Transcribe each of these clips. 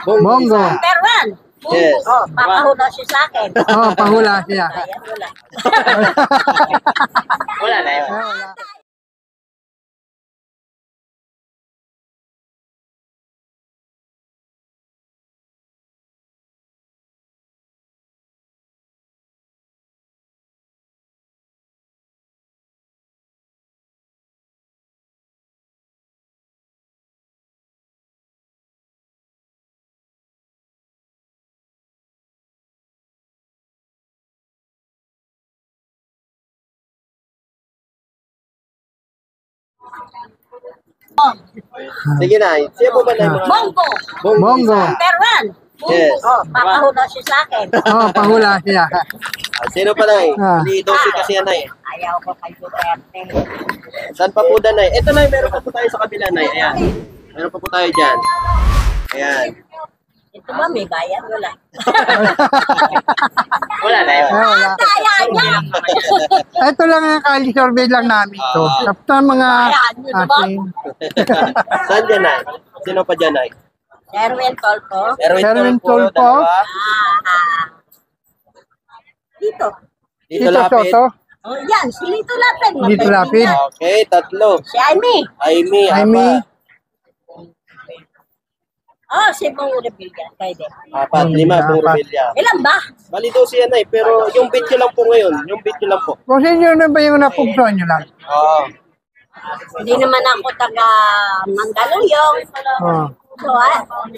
Bongo. Number 1. Yes. Oh, papahula siya sa akin. Oh, pahula siya. Ayan, wala. Wala na yun. Wala. Sige na. Siya po ba na yung mga... Bongo. Bongo. Number 1. Yes. Oh, papahula siya sa akin. Oh, pahula siya. Sino pa na Ah. Hindi 12 kasi yan na Ayaw ko kay Duterte. Saan pa po na Ito na meron pa po tayo sa kabila na Ayan. Meron pa po tayo dyan. Ayan. Ito ba may bayan? Wala. Wala na yun. Wala. Kaya niya. Ito lang ang kali survey lang namin to. Tapos mga ating Saan dyan na Sino pa dyan na Erwin Tolpo. Erwin Tulfo. dalawa. Dito. Dito Tito lapit. Soto. Oh, yan. Si Lito Lapid. Lito Lapid. Okay, tatlo. Si Amy. Amy, Amy. Oh, si Bong Revilla. Pwede. apat, lima, Apat. pong Rebilla. Ilan ba? Bali 12 yan pero yung bit nyo lang po ngayon. Yung bit nyo lang po. Kung sa inyo na ba yung napugtuan nyo lang? Oo. Hindi naman ako taga Mandaluyong. Oh. So,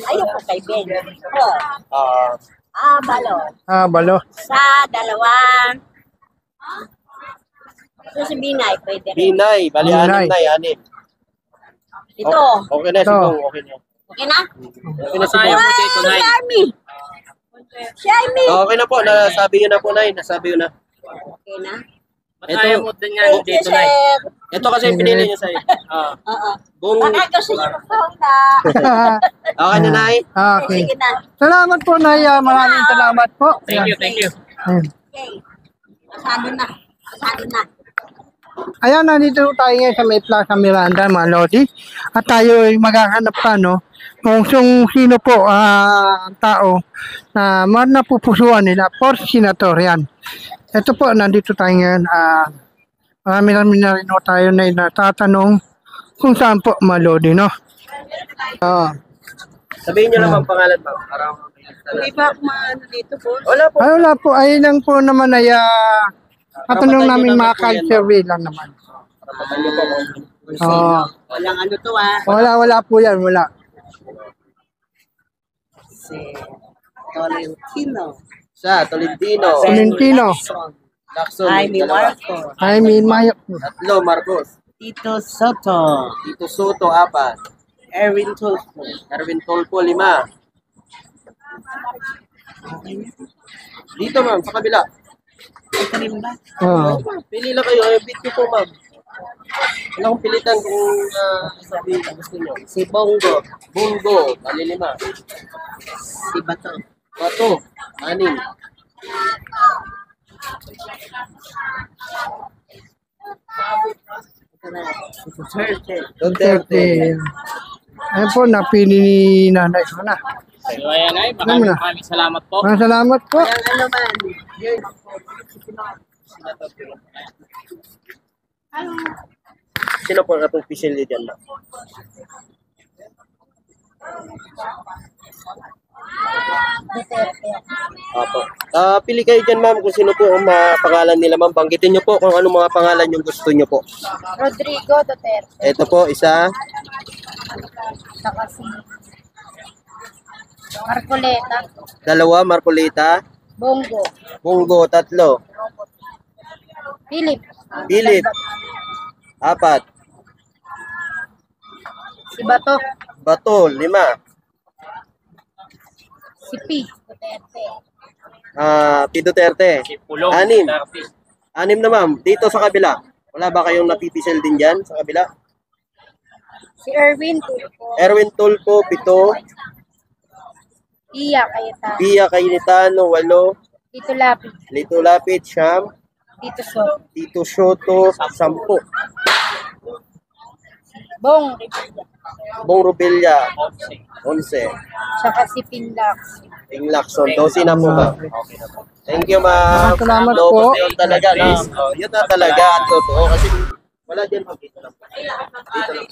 ayoko kay Ben. Oh. Balo. Ah, balo. Sa dalawa. So, si Binay, pwede rin. Binay, bali Binay. anim. Ito. Okay na, Ito. sigong, okay na. Okay na? Okay na sigong. Si Army. Si Army. Okay na po, nasabi yun na po, Nay. Nasabi yun na. Okay na? Ito, Thank you, sir. ito kasi pinili niyo sa'yo. Oo. Bung, Baka gusto niyo magpunta. okay na, Nay. Okay. Sige na. Salamat po, Naya. Maraming salamat po. Thank you. Ayan. Okay. Masado na. Masado na. Ayan, nandito tayo ngayon sa may Plaza Miranda, mga Lodi. At tayo ay maghahanap pa, no? Kung sino po ang tao na napupusuan nila for senatorian. Ito po, nandito tayo ngayon. Marami na rin tayo na natatanong kung saan po, mga Lodi, no? Sabihin niyo naman pangalan, ma'am. Parang Hindi ba ako maano dito po? wala po. Ay, wala po. Ay lang po naman ay katanong namin mga survey lang naman. Karapatan niyo po. Oh, Walang ano to wala po yan, wala. Si Tolentino. Sa Tolentino. Tolentino. Lacson. Jaime dalawa. Marco. I mean, Tatlo, Marcos. Tito Soto. Tito Soto, 4. Erwin Tulfo. Erwin Tolpo, 5. Dito, ma'am, sa kabila. Ito rin ba? Pili lang kayo. Bit ko po, ma'am. Wala akong pilitan kung sabihin na gusto nyo. Si Bongo. Bungo, bali 5. Si Bato. Bato, 6. Ito na. Si Duterte. Duterte. Ayun po, napili ni nanay ko na. So ayan ay, Ano na? maraming salamat po. Maraming salamat po. Ang ano man. Yun. Sino po ang atong official niyo dyan, ma'am? Duterte. Apo. Pili kayo dyan, ma'am, kung sino po ang pangalan nila, ma'am. Banggitin nyo po kung anong mga pangalan yung gusto nyo po. Rodrigo Duterte. Ito po, isa. Saka si Marcoleta. 2, Marcolita. Bongo. Bungo, 3. Philip. Philip. 4. Si Bato. Bato, 5. Si P. Duterte. P. Duterte. Si Pulong. 6. 6 na, ma'am. Dito sa kabila. Wala ba kayong napipisel din dyan sa kabila? Si Erwin Tulfo. Erwin Tulfo, 7. Iya Cayetano. Pia Cayetano, 8. Tito Lapid. Lito Lapid, 9. Tito Soto. Tito Soto, 10. Bong Revilla. Bong Rubilla, 11. Tsaka si Pinlax. King Lacson, 12 na po ba? Thank you, ma'am. Salamat Lobos po. na yun talaga. No? Oh, yun na talaga. Ang totoo. Kasi wala dyan, ma'am. Dito lang. Dito lang.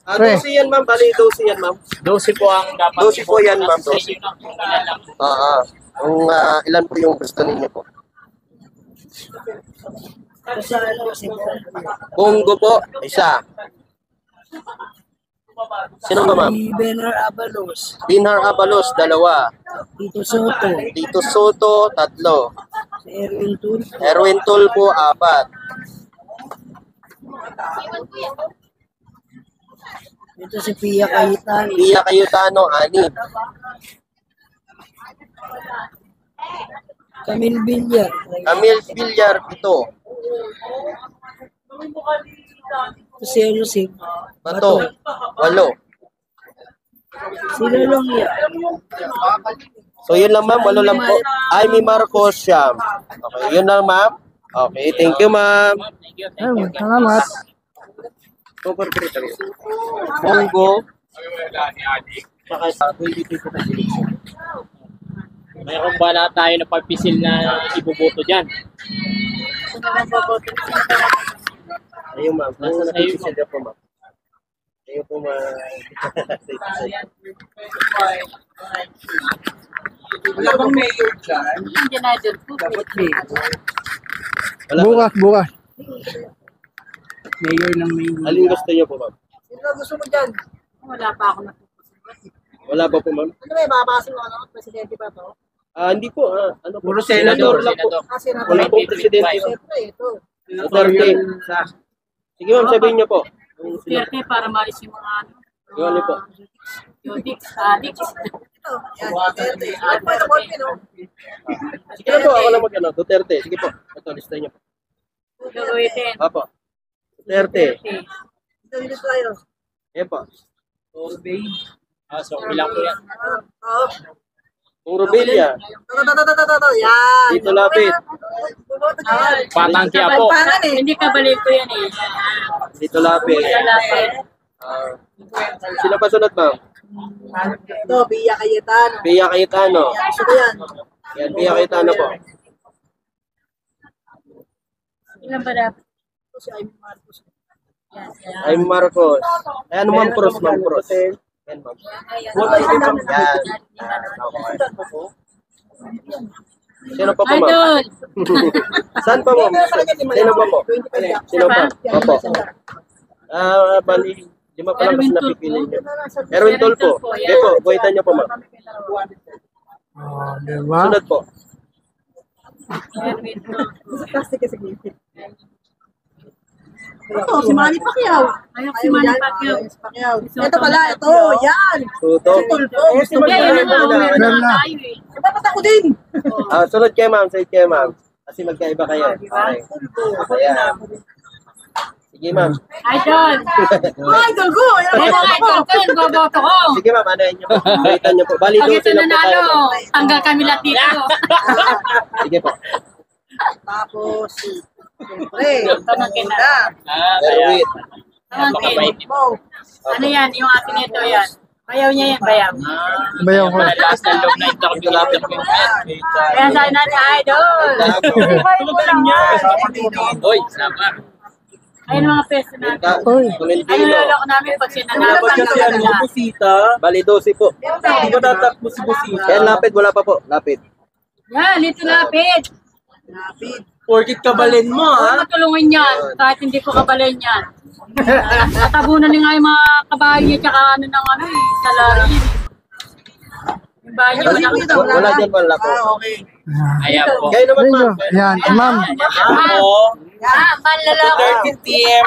Pre. 12 yan, ma'am. Bali, 12 yan, ma'am. 12 po ang dapat. 12 po yan, ma'am. Sa inyo lang kung ilan lang. Kung ilan po yung gusto ninyo po. Bongo po, isa. Sino ba, ma'am? Benner Abalos, Binhar Abalos, 2. Tito Soto, Tito Soto, 3. si Erwin Tulfo, Erwin Tulfo, 4. ito si Pia Cayetano, Pia Cayetano, 6. Camille Villar, Camille Villar, 7. ito si Joseph, Bato, 8. si Lolong Ya, So yun lang, ma'am. 8 lang po. Amy Marcos, siyam. Okay, yun lang, ma'am. Okay, thank you, ma'am. Ayun, salamat. Super secretary. Bongo. Saka sa 22 ko na Mayroon ba na tayo na pagpisil na ibuboto dyan? Ayun, ma'am. Nasa Nasa sa'yo, napipisil po, ma'am. Ayun po, ma'am. wala bang mayor dyan? Nandiyan na dyan po. Wala Bukas, bukas. Mayor ng mayor. Alin gusto niyo po, ma'am? Sino gusto mo dyan? Wala pa ako natutunan. Wala pa po, ma'am? Ano ba, mapapasok mo ano? Presidente ba to? Hindi po. Ano po? Puro senador lang po. Kasi na Wala pong presidente. Siyempre, ito. Duterte. Sige, ma'am, sabihin niyo po. Swerte para malis yung mga ano. Yung ano po? Yung addicts. Ito, yan, Duterte. Ano pa, ano, no? Sige na po, ako lang mag-ano. Duterte. Sige po. Ito, lista niyo po. Gagawin. Apo. Duterte. Ito, dito tayo. Ayan po. So, ilang po yan? Oo. Kung Rubilla. Ito, yan. Dito lapit. Bumoto ka yan. Patang Quiapo. Pangan eh. Hindi ka balik ko yan eh. Dito lapit. Lalapit. Sino pa sunod, ma'am? Ito, Pia Cayetano. Pia Cayetano. Gusto ko yan. Yan, Pia Cayetano po. Ilan ba dapat? Ito si Amy Marcos. Yan. Ay, Marcos. Ay, ano, ma'am? Pros, ma'am. Pros. Yan, ma'am. Yan. Okay. Sino pa po, ma'am? Idol! Saan pa, ma'am? Sino pa po? Sino pa? Opo. Bali, 5 pa lang kasi napipili niyo. Erwin Tulfo. Okay po, buhitan niyo po, ma'am. Oh, diba? Sunod po. Ito, si Manny Pacquiao. Ayaw si Manny Pacquiao. Si Pacquiao. Ito pala, ito, yan. Tuto. Si Tulfo. Si Kaya yun na nga, meron Meron na na. tayo eh. Dapat ako din. Sunod kayo, ma'am. Sunod kayo, ma'am. Kasi magkaiba kayo. Okay. Ayan. Sige, ma'am. Idol! Oh, idol ko. Ayan, Yan ang idol ko, yun, boboto ko. Sige, ma'am. Anayin niyo po. Buhitan niyo po. Bali, Pag ito 12 lang po tayo. nanalo, tanggal kami lahat dito. Sige po. Tapos, siyempre, Pamangkin na. Muna. Erwin. Pamangkin. Mo. Ano yan, yung atin ito yan. Bayaw niya yan, bayaw. Bayaw ko. Last na loob na interview natin ko. Kaya sabi natin, idol! Oy, sama. Ayun ang mga peso natin. Uy. Ano Tolentino. loloko namin pag sinanalo, tanggal na lahat. Busita. Bali, 12 po. Hindi ko tatakbo si Busita. Yan, lapit. Wala pa po. Lapit. Yan, ito lapit. Lapid. Porkit kabalin mo, Huwag matulungin yan, kahit hindi ko kabalain yan. Natabunan niya nga yung mga kabahay niya, tsaka ano ng ano eh, salary. Yung bahay niya, malaki. Wala dyan, wala po. Okay. Ayan po. Kayo naman, Ayun, ma'am. yan, ma'am. Ah, manlalako. 30 PM.